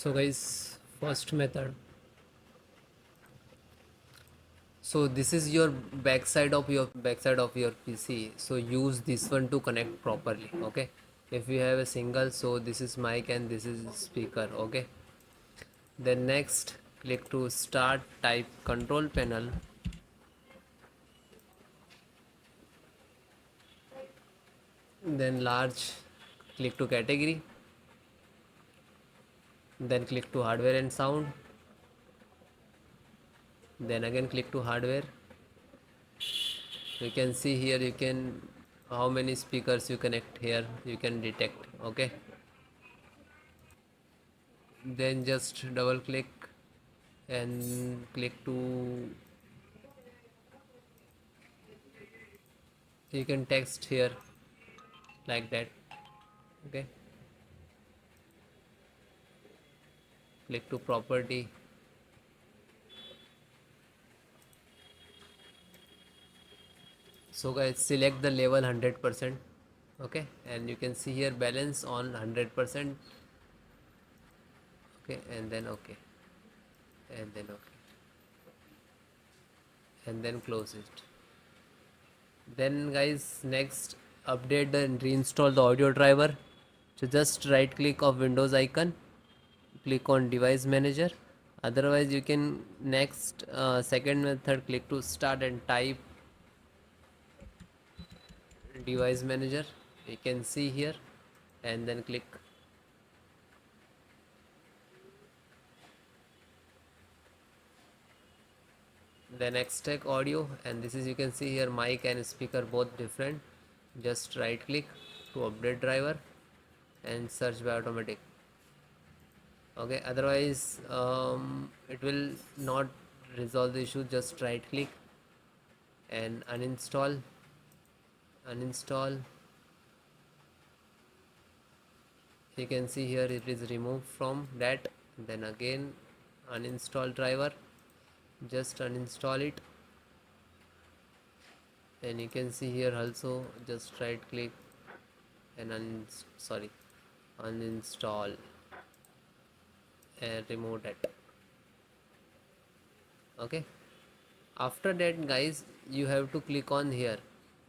So guys, first method. So this is your backside of your PC. So use this one to connect properly. Okay. If you have a single, so this is mic and this is speaker. Okay. Then next, click to start. Type control panel. Then large. Click to category. Then click to hardware and sound. Then again click to hardware. You can see here, you can how many speakers you connect here, you can detect. Okay, then just double click and click to, you can text here like that. Okay, click to property. So guys, select the level 100%. Okay, and you can see here balance on 100%. Okay, and then okay, and then okay, and then close it. Then guys, next, update and reinstall the audio driver. So just right click of Windows icon, click on device manager. Otherwise you can next, second method, click to start and type device manager. You can see here, and then click. Then extract audio, and this is, you can see here, mic and speaker both different. Just right click to update driver and search by automatic. Okay, otherwise it will not resolve the issue. Just right click and uninstall. You can see here it is removed from that. Then again uninstall driver, just uninstall it. And you can see here also, just right click and uninstall and remove that. Okay, after that guys, you have to click on here,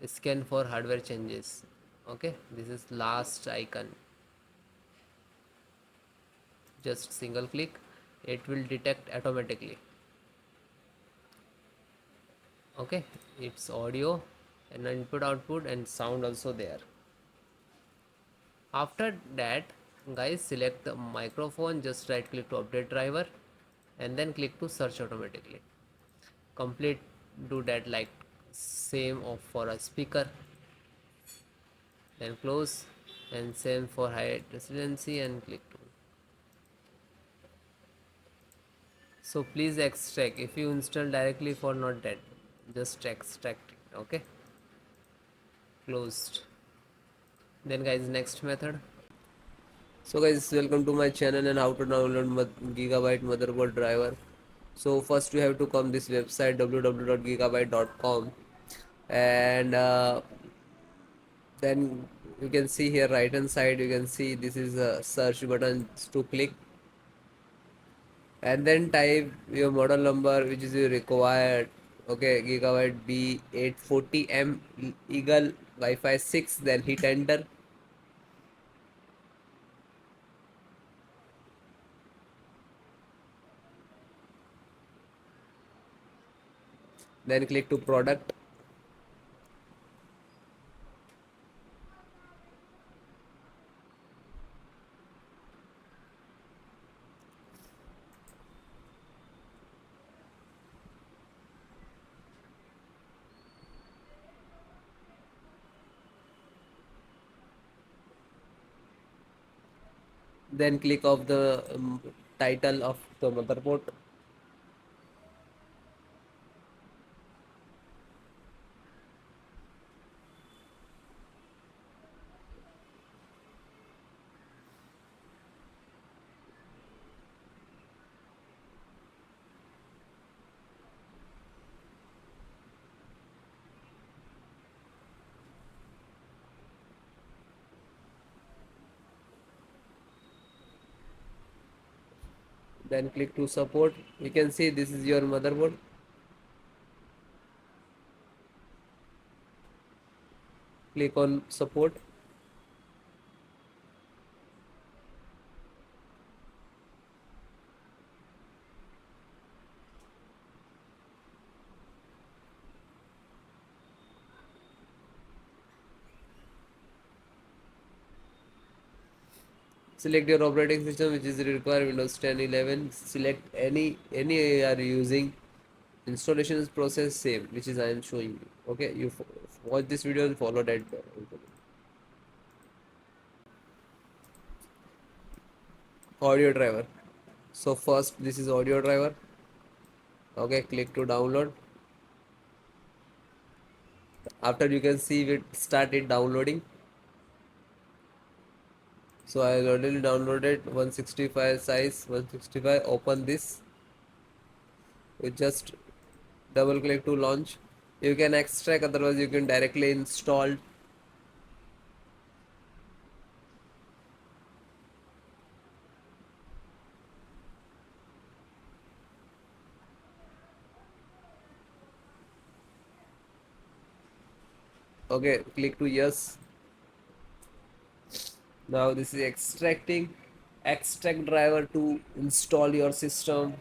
scan for hardware changes. Okay, this is last icon. Just single click, it will detect automatically. Okay, it's audio and input output and sound also there. After that guys, select the microphone, just right click to update driver and then click to search automatically. Complete, do that like same of for a speaker. Then close, and same for high residency and click to. So please extract, if you install directly for not that, just extract it. Okay, closed. Then guys, next method. So guys, welcome to my channel and how to download Gigabyte motherboard driver. So first we have to come this website www.gigabyte.com, and then you can see here right hand side, you can see this is a search button to click, and then type your model number which is required. Okay, Gigabyte B840M Eagle Wi-Fi 6, then hit enter. Then click to product. Then click of the title of the motherboard. Then click to support. You can see this is your motherboard. Click on support. Select your operating system which is required, Windows 10, 11. Select any you are using. Installation process same, which is I am showing you. Okay, you watch this video and follow that. Audio driver. So first this is audio driver. Okay, click to download. After you can see it started downloading. So I already downloaded 165 size, 165. Open this. You just double click to launch. You can extract, otherwise you can directly install. Okay, click to yes. Now this is extracting. Extract driver to install your system.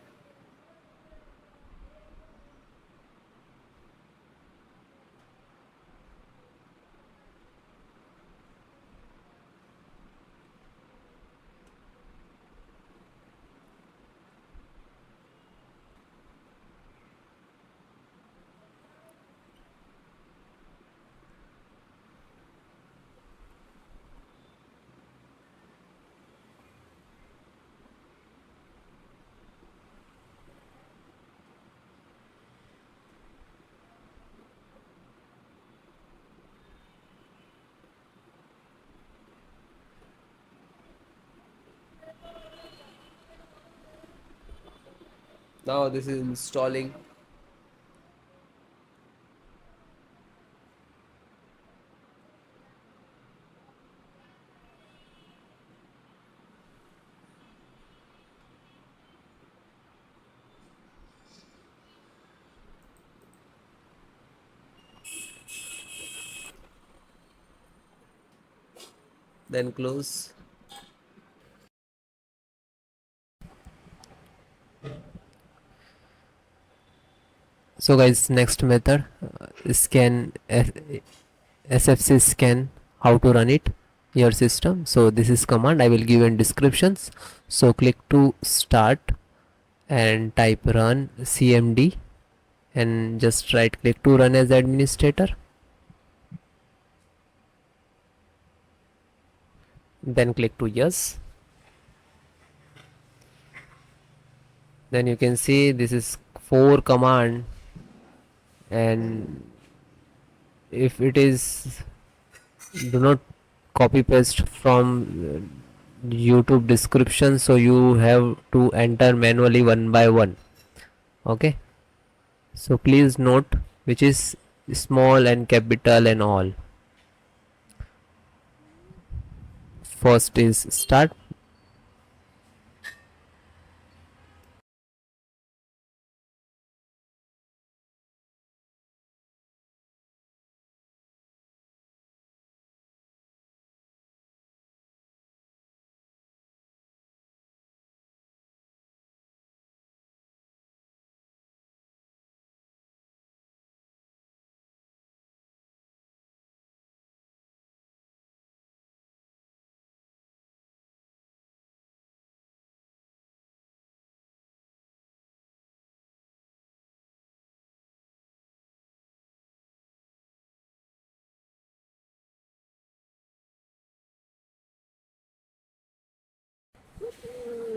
Now this is installing. Then close. So guys, next method, scan SFC scan, how to run it your system. So this is command I will give in descriptions. So click to start and type run cmd and just right click to run as administrator. Then click to yes. Then you can see this is 4 command, and if it is, do not copy paste from YouTube description, so you have to enter manually one by one. Okay, so please note which is small and capital and all. First is start.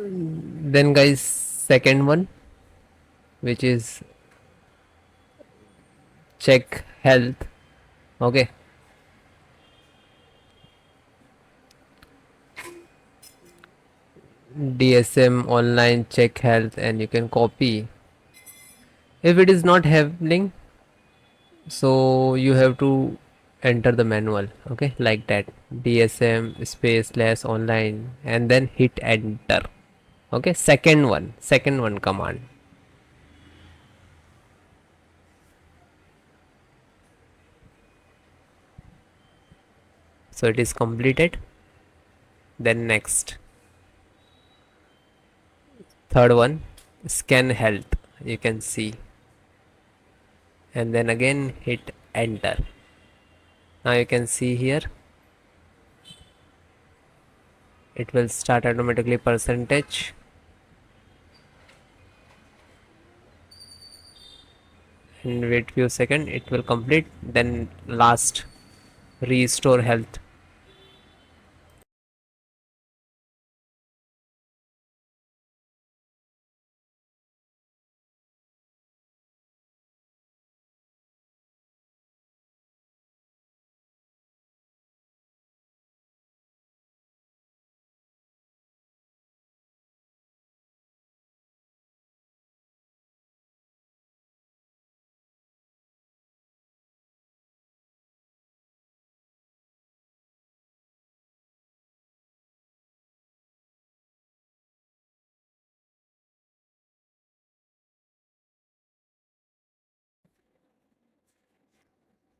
Then guys, second one, which is check health. Okay, DSM online check health, and you can copy. If it is not happening, so you have to enter the manual. Okay, like that, DSM space slash online and then hit enter. Okay, second one command. So it is completed. Then next, third one, scan health, you can see, and then again hit enter. Now you can see here it will start automatically percentage, and wait few seconds, it will complete. Then last, restore health.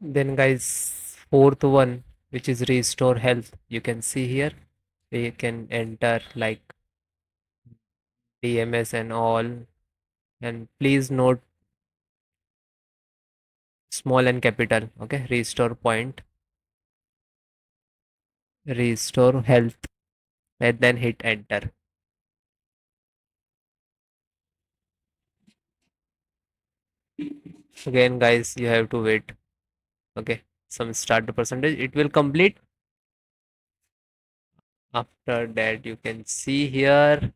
Then guys, fourth one, which is restore health, you can see here we can enter like DMS and all, and please note small and capital. Okay, restore point, restore health, and then hit enter. Again guys, you have to wait. Okay, some start the percentage, it will complete. After that you can see here